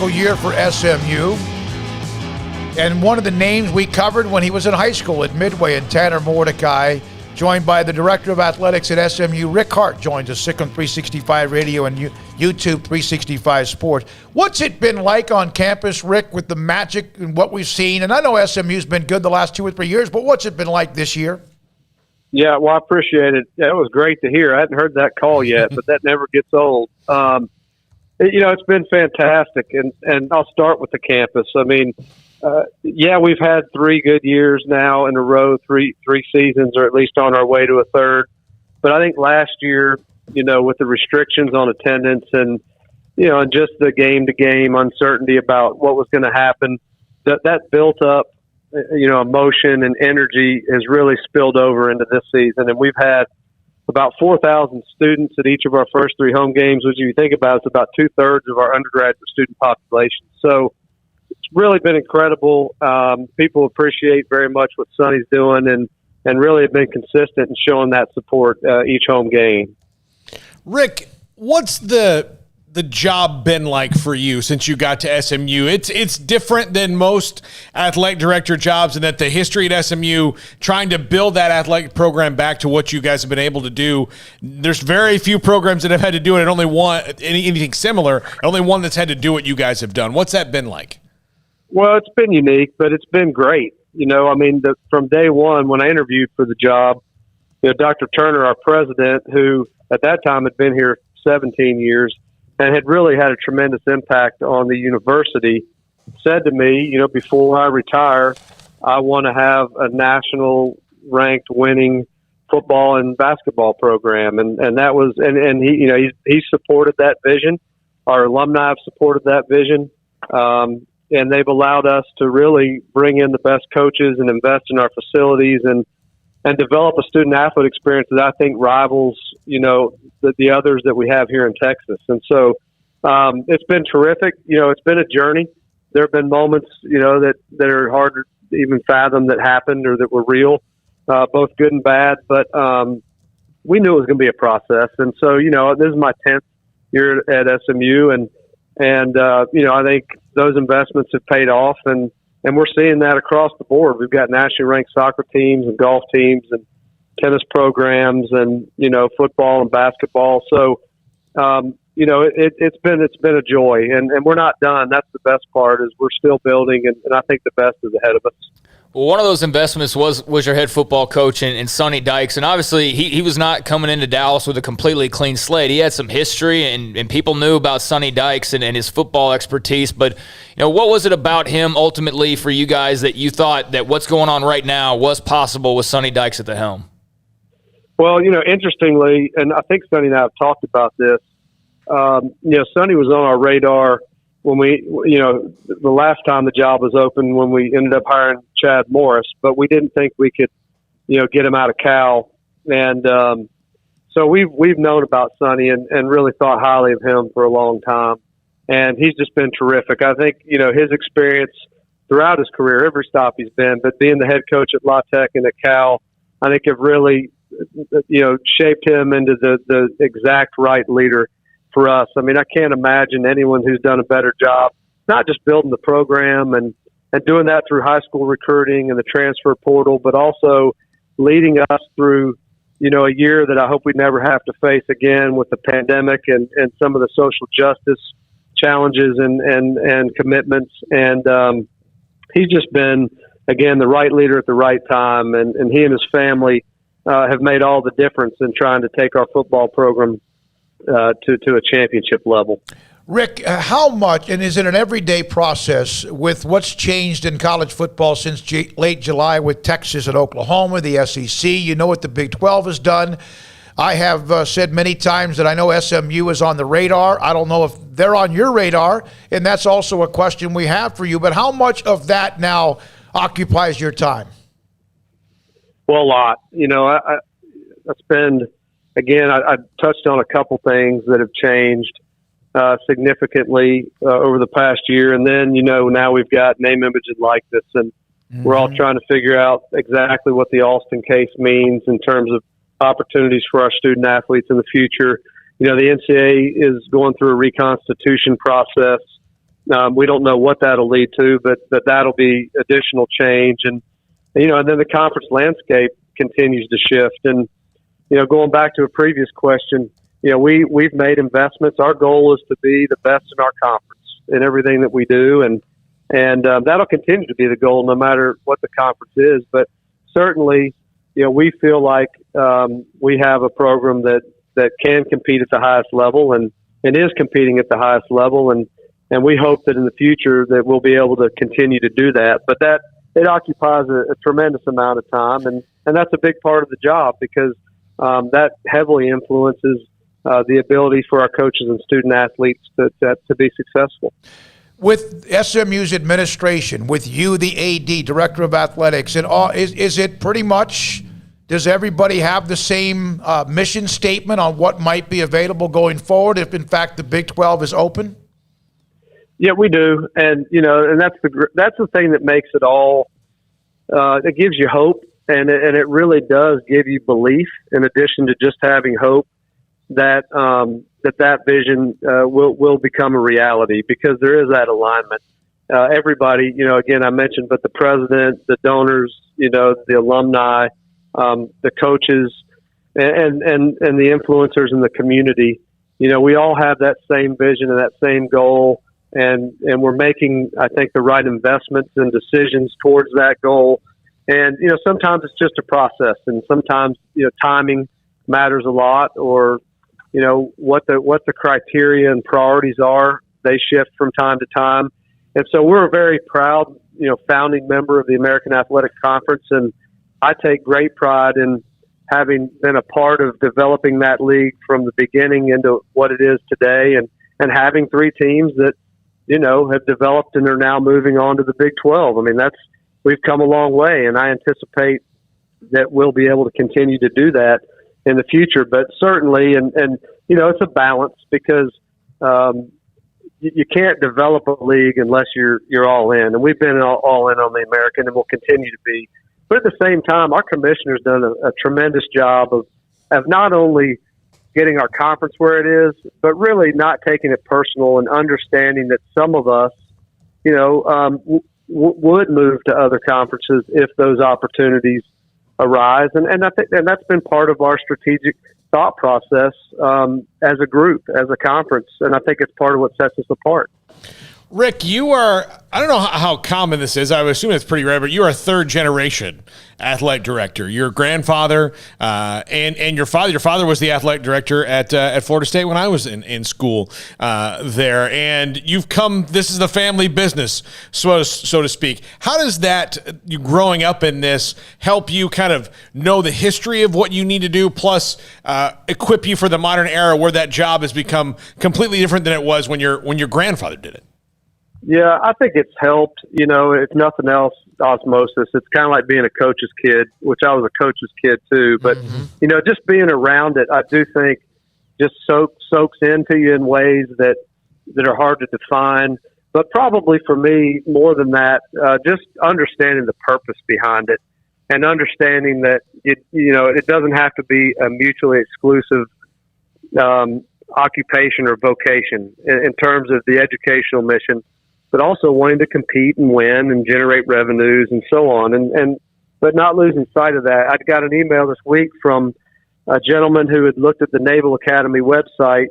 magical year for SMU. And one of the names we covered when he was in high school at Midway, and Tanner Mordecai, joined by the Director of Athletics at SMU, Rick Hart, joins us, Sick on 365 Radio and YouTube 365 Sports. What's it been like on campus, Rick, with the magic and what we've seen? And I know SMU's been good the last 2 or 3 years, but what's it been like this year? Yeah, well, I appreciate it. That was great to hear. I hadn't heard that call yet, but that never gets old. It's been fantastic, and I'll start with the campus. I mean, we've had 3 good years now in a row, three seasons, or at least on our way to a third. But I think last year, with the restrictions on attendance and just the game-to-game uncertainty about what was going to happen, that built up, emotion and energy has really spilled over into this season. And we've had about 4,000 students at each of our first 3 home games, which if you think about it, it's about 2/3 of our undergraduate student population. So it's really been incredible. People appreciate very much what Sonny's doing and really have been consistent in showing that support each home game. Rick, what's the job been like for you since you got to SMU? It's different than most athletic director jobs in that the history at SMU, trying to build that athletic program back to what you guys have been able to do. There's very few programs that have had to do it, and only one anything similar, and only one that's had to do what you guys have done. What's that been like? Well, it's been unique, but it's been great. From day one when I interviewed for the job, Dr. Turner, our president, who at that time had been here 17 years, and had really had a tremendous impact on the university, said to me, before I retire, I want to have a national ranked winning football and basketball program. And that was, and he supported that vision. Our alumni have supported that vision. And they've allowed us to really bring in the best coaches and invest in our facilities and develop a student athlete experience that I think rivals, the others that we have here in Texas. And so it's been terrific. It's been a journey. There have been moments, that are hard to even fathom that happened or that were real, both good and bad. But we knew it was going to be a process. And so, this is my 10th year at SMU. And I think those investments have paid off. And we're seeing that across the board. We've got nationally ranked soccer teams and golf teams and tennis programs and, football and basketball. So, it's been a joy, and we're not done. That's the best part, is we're still building, and I think the best is ahead of us. Well, one of those investments was your head football coach in Sonny Dykes, and obviously he was not coming into Dallas with a completely clean slate. He had some history, and people knew about Sonny Dykes and his football expertise, but what was it about him ultimately for you guys that you thought that what's going on right now was possible with Sonny Dykes at the helm? Well, interestingly, and I think Sonny and I have talked about this, Sonny was on our radar when the last time the job was open, when we ended up hiring Chad Morris, but we didn't think we could, get him out of Cal. And so we've known about Sonny and really thought highly of him for a long time. And he's just been terrific. I think, his experience throughout his career, every stop he's been, but being the head coach at La Tech and at Cal, I think have really, shaped him into the exact right leader for us. I mean, I can't imagine anyone who's done a better job, not just building the program and doing that through high school recruiting and the transfer portal, but also leading us through, a year that I hope we never have to face again with the pandemic and some of the social justice challenges and commitments. And he's just been, again, the right leader at the right time. And he and his family have made all the difference in trying to take our football program to a championship level. Rick, how much, and is it an everyday process with what's changed in college football since late July with Texas and Oklahoma, the SEC? You know what the Big 12 has done. I have said many times that I know SMU is on the radar. I don't know if they're on your radar, and that's also a question we have for you. But how much of that now occupies your time? Well, a lot. I spend, again, I touched on a couple things that have changed significantly over the past year. And then, now we've got name, image, and likeness, and we're all trying to figure out exactly what the Alston case means in terms of opportunities for our student athletes in the future. The NCAA is going through a reconstitution process. We don't know what that'll lead to, but that'll be additional change. And and then the conference landscape continues to shift. And going back to a previous question, we've made investments. Our goal is to be the best in our conference in everything that we do, and that'll continue to be the goal no matter what the conference is. But certainly, we feel like we have a program that can compete at the highest level and is competing at the highest level, and we hope that in the future that we'll be able to continue to do that. But that it occupies a tremendous amount of time, and that's a big part of the job because that heavily influences the ability for our coaches and student athletes to be successful. With SMU's administration, with you, the AD, Director of Athletics, and all, is it pretty much, does everybody have the same mission statement on what might be available going forward if, in fact, the Big 12 is open? Yeah, we do, and and that's the thing that makes it all. It gives you hope, and it really does give you belief. In addition to just having hope that that vision will become a reality, because there is that alignment. Everybody, again, I mentioned, but the president, the donors, the alumni, the coaches, and the influencers in the community. We all have that same vision and that same goal. And we're making, I think, the right investments and decisions towards that goal. And, sometimes it's just a process, and sometimes, timing matters a lot, or, what the criteria and priorities are. They shift from time to time. And so we're a very proud, founding member of the American Athletic Conference. And I take great pride in having been a part of developing that league from the beginning into what it is today, and having 3 teams that, have developed and are now moving on to the Big 12. I mean, we've come a long way, and I anticipate that we'll be able to continue to do that in the future. But certainly, and it's a balance, because you can't develop a league unless you're all in. And we've been all in on the American, and we'll continue to be. But at the same time, our commissioner's done a tremendous job of not only getting our conference where it is, but really not taking it personal and understanding that some of us, would move to other conferences if those opportunities arise. And I think that's been part of our strategic thought process as a group, as a conference. And I think it's part of what sets us apart. Rick, you are, I don't know how common this is. I would assume it's pretty rare, but you are a 3rd-generation athletic director. Your grandfather and your father was the athletic director at Florida State when I was in school there. And you've come, this is the family business, so to speak. How does that, you growing up in this, help you kind of know the history of what you need to do, plus equip you for the modern era where that job has become completely different than it was when your grandfather did it? Yeah, I think it's helped, if nothing else, osmosis. It's kind of like being a coach's kid, which I was a coach's kid too. But, just being around it, I do think just soaks into you in ways that are hard to define. But probably for me, more than that, just understanding the purpose behind it, and understanding that, it doesn't have to be a mutually exclusive occupation or vocation in terms of the educational mission, but also wanting to compete and win and generate revenues and so on. But not losing sight of that. I got an email this week from a gentleman who had looked at the Naval Academy website,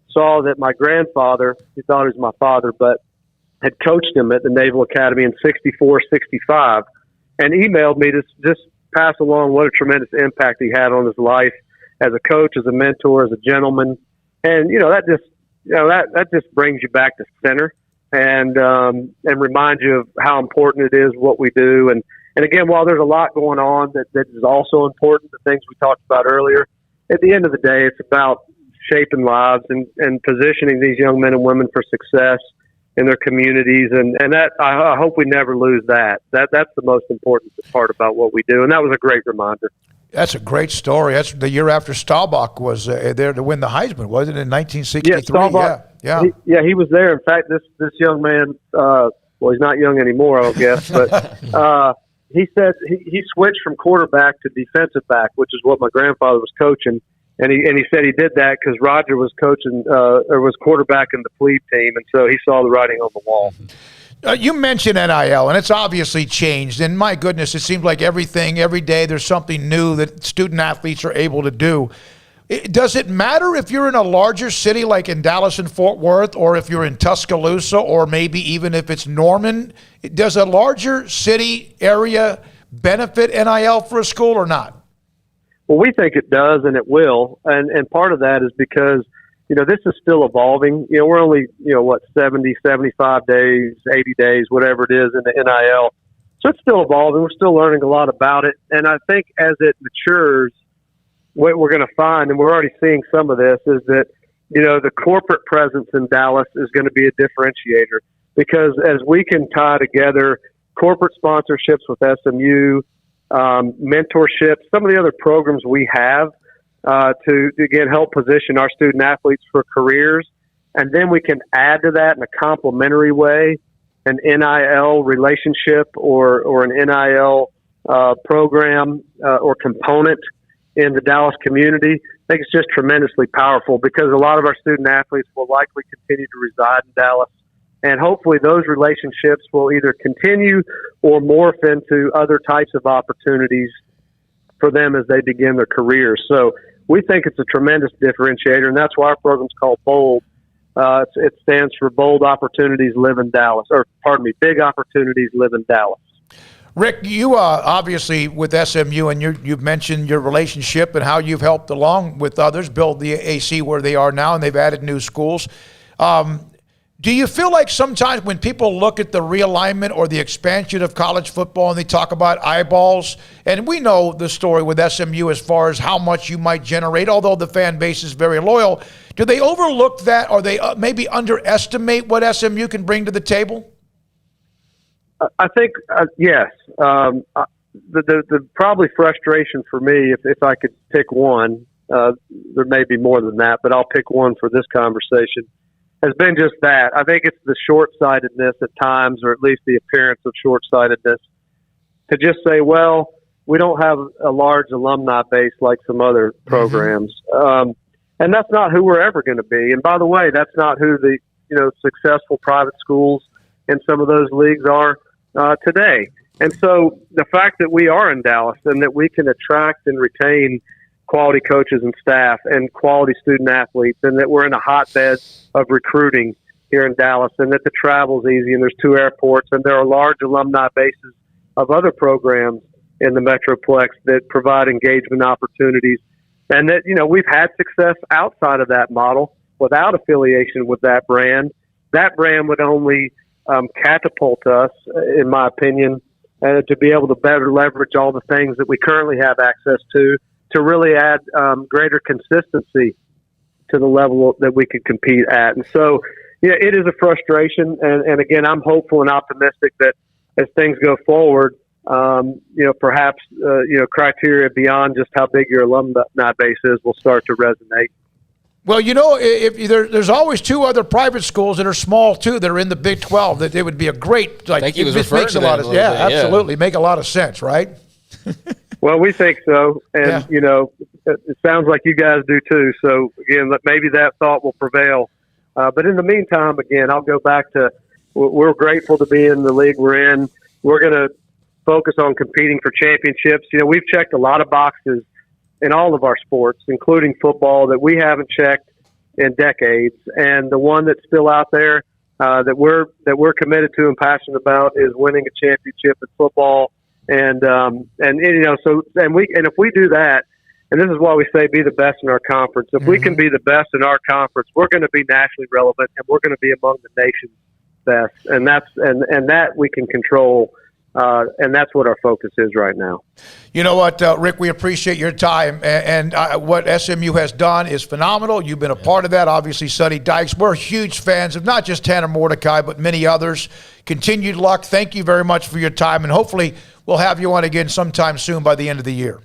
saw that my grandfather, he thought he was my father, but had coached him at the Naval Academy in 64, 65, and emailed me to just pass along what a tremendous impact he had on his life as a coach, as a mentor, as a gentleman. And, that just brings you back to center. And remind you of how important it is what we do. And again, while there's a lot going on that is also important, the things we talked about earlier, at the end of the day, it's about shaping lives and positioning these young men and women for success in their communities. And that, I hope we never lose that. That's the most important part about what we do. And that was a great reminder. That's a great story. That's the year after Staubach was there to win the Heisman, wasn't it, in 1963? Yeah, Staubach. Yeah. He was there. In fact, this young man, he's not young anymore, I guess, but he said he switched from quarterback to defensive back, which is what my grandfather was coaching. And he said he did that because Roger was coaching or was quarterbacking the plebe team, and so he saw the writing on the wall. You mentioned NIL, and it's obviously changed. And my goodness, it seems like every day there's something new that student athletes are able to do. Does it matter if you're in a larger city like in Dallas and Fort Worth, or if you're in Tuscaloosa, or maybe even if it's Norman? Does a larger city area benefit NIL for a school or not? Well, we think it does, and it will. And part of that is because, this is still evolving. We're only, 70, 75 days, 80 days, whatever it is in the NIL. So it's still evolving. We're still learning a lot about it. And I think as it matures, what we're going to find, and we're already seeing some of this, is that, the corporate presence in Dallas is going to be a differentiator, because as we can tie together corporate sponsorships with SMU, mentorship, some of the other programs we have to again help position our student athletes for careers, and then we can add to that in a complementary way an NIL relationship or an NIL program or component in the Dallas community. I think it's just tremendously powerful, because a lot of our student athletes will likely continue to reside in Dallas. And hopefully those relationships will either continue or morph into other types of opportunities for them as they begin their careers. So we think it's a tremendous differentiator, and that's why our program's called BOLD. It stands for Bold Opportunities Live in Dallas, Big Opportunities Live in Dallas. Rick, you obviously with SMU, and you've mentioned your relationship and how you've helped along with others build the AC where they are now, and they've added new schools. Do you feel like sometimes when people look at the realignment or the expansion of college football and they talk about eyeballs, and we know the story with SMU as far as how much you might generate, although the fan base is very loyal, do they overlook that, or they maybe underestimate what SMU can bring to the table? I think, yes. The probably frustration for me, if I could pick one, there may be more than that, but I'll pick one for this conversation, has been just that. I think it's the short-sightedness at times, or at least the appearance of short-sightedness, to just say, well, we don't have a large alumni base like some other programs. And that's not who we're ever going to be. And by the way, that's not who the successful private schools in some of those leagues are today. And so the fact that we are in Dallas and that we can attract and retain quality coaches and staff and quality student athletes, and that we're in a hotbed of recruiting here in Dallas, and that the travel's easy, and there's 2 airports, and there are large alumni bases of other programs in the Metroplex that provide engagement opportunities, and that, we've had success outside of that model without affiliation with that brand. That brand would only catapult us, in my opinion, to be able to better leverage all the things that we currently have access to really add greater consistency to the level that we could compete at. And so, it is a frustration. And again, I'm hopeful and optimistic that as things go forward, perhaps, criteria beyond just how big your alumni base is will start to resonate. Well, if there's always 2 other private schools that are small too that are in the Big 12, that it would be a great. I think he was referring to that. Absolutely, make a lot of sense, right? Well, we think so, and it sounds like you guys do too. So again, maybe that thought will prevail. But in the meantime, again, I'll go back to we're grateful to be in the league we're in. We're going to focus on competing for championships. We've checked a lot of boxes in all of our sports, including football, that we haven't checked in decades. And the one that's still out there that we're committed to and passionate about is winning a championship in football. And if we do that, and this is why we say be the best in our conference. If we can be the best in our conference, we're going to be nationally relevant, and we're going to be among the nation's best. And that we can control. And that's what our focus is right now. You know what, Rick, we appreciate your time. And what SMU has done is phenomenal. You've been a part of that. Obviously, Sonny Dykes. We're huge fans of not just Tanner Mordecai, but many others. Continued luck. Thank you very much for your time. And hopefully we'll have you on again sometime soon by the end of the year.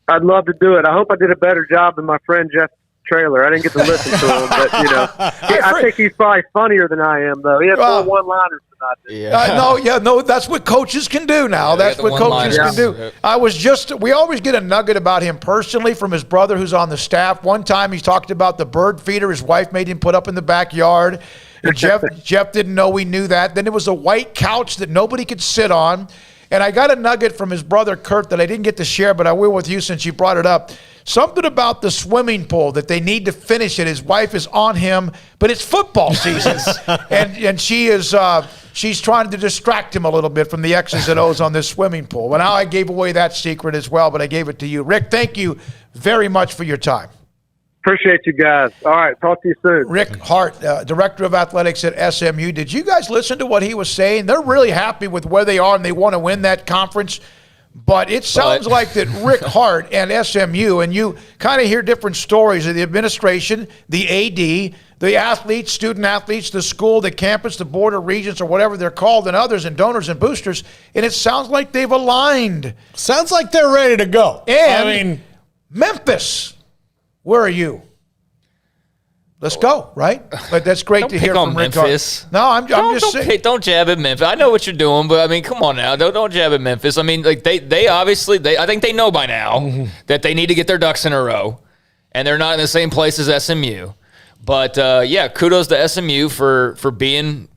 I'd love to do it. I hope I did a better job than my friend Jeff Trailer. I didn't get to listen to him, but I think he's probably funnier than I am, though. He had 4 one-liners than I do. No, that's what coaches can do now. That's what coaches can do. We always get a nugget about him personally from his brother who's on the staff. One time he talked about the bird feeder his wife made him put up in the backyard. And Jeff didn't know we knew that. Then there was a white couch that nobody could sit on. And I got a nugget from his brother Kurt that I didn't get to share, but I will with you since you brought it up. Something about the swimming pool that they need to finish it. His wife is on him, but it's football season, and she's trying to distract him a little bit from the X's and O's on this swimming pool. Well, now I gave away that secret as well, but I gave it to you, Rick. Thank you very much for your time. Appreciate you guys. All right, talk to you soon. Rick Hart, Director of Athletics at SMU. Did you guys listen to what he was saying? They're really happy with where they are, and they want to win that conference. But it sounds like that Rick Hart and SMU, and you kind of hear different stories of the administration, the AD, the athletes, student athletes, the school, the campus, the board of regents, or whatever they're called, and others, and donors and boosters, and it sounds like they've aligned. Sounds like they're ready to go. And Memphis. Where are you? Let's go, right? But that's great to hear from Rick Memphis. Hart. No, I'm just saying. Don't jab at Memphis. I know what you're doing, but I mean, come on now. Don't jab at Memphis. I mean, like they obviously I think they know by now that they need to get their ducks in a row, and they're not in the same place as SMU. But kudos to SMU for being,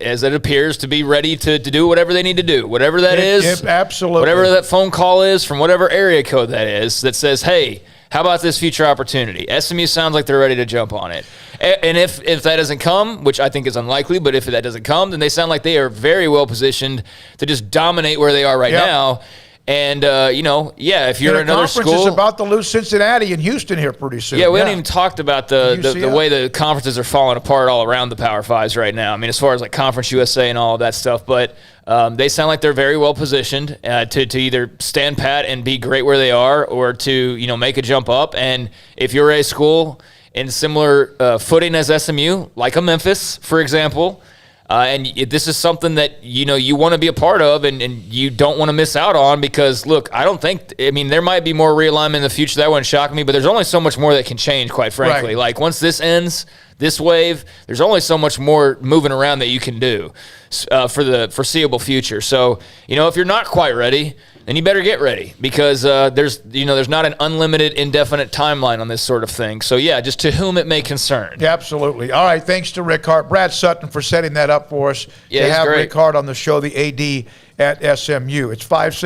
as it appears, to be ready to do whatever they need to do, whatever that is, absolutely, whatever that phone call is from whatever area code that is that says, hey, how about this future opportunity? SMU sounds like they're ready to jump on it. And if that doesn't come, which I think is unlikely, but if that doesn't come, then they sound like they are very well positioned to just dominate where they are right now. And, if you're another school. The conference is about to lose Cincinnati and Houston here pretty soon. Yeah, we haven't even talked about the way the conferences are falling apart all around the Power Fives right now. I mean, as far as like Conference USA and all of that stuff. But they sound like they're very well positioned to either stand pat and be great where they are or to, make a jump up. And if you're a school in similar footing as SMU, like a Memphis, for example, and this is something that, you want to be a part of and you don't want to miss out on because, look, there might be more realignment in the future. That wouldn't shock me, but there's only so much more that can change, quite frankly. Right. Like, once this ends, this wave, there's only so much more moving around that you can do for the foreseeable future. So, if you're not quite ready, then you better get ready because there's not an unlimited, indefinite timeline on this sort of thing. So, just to whom it may concern. Yeah, absolutely. All right, thanks to Rick Hart. Brad Sutton for setting that up for us to have great. Rick Hart on the show, the AD at SMU. It's 5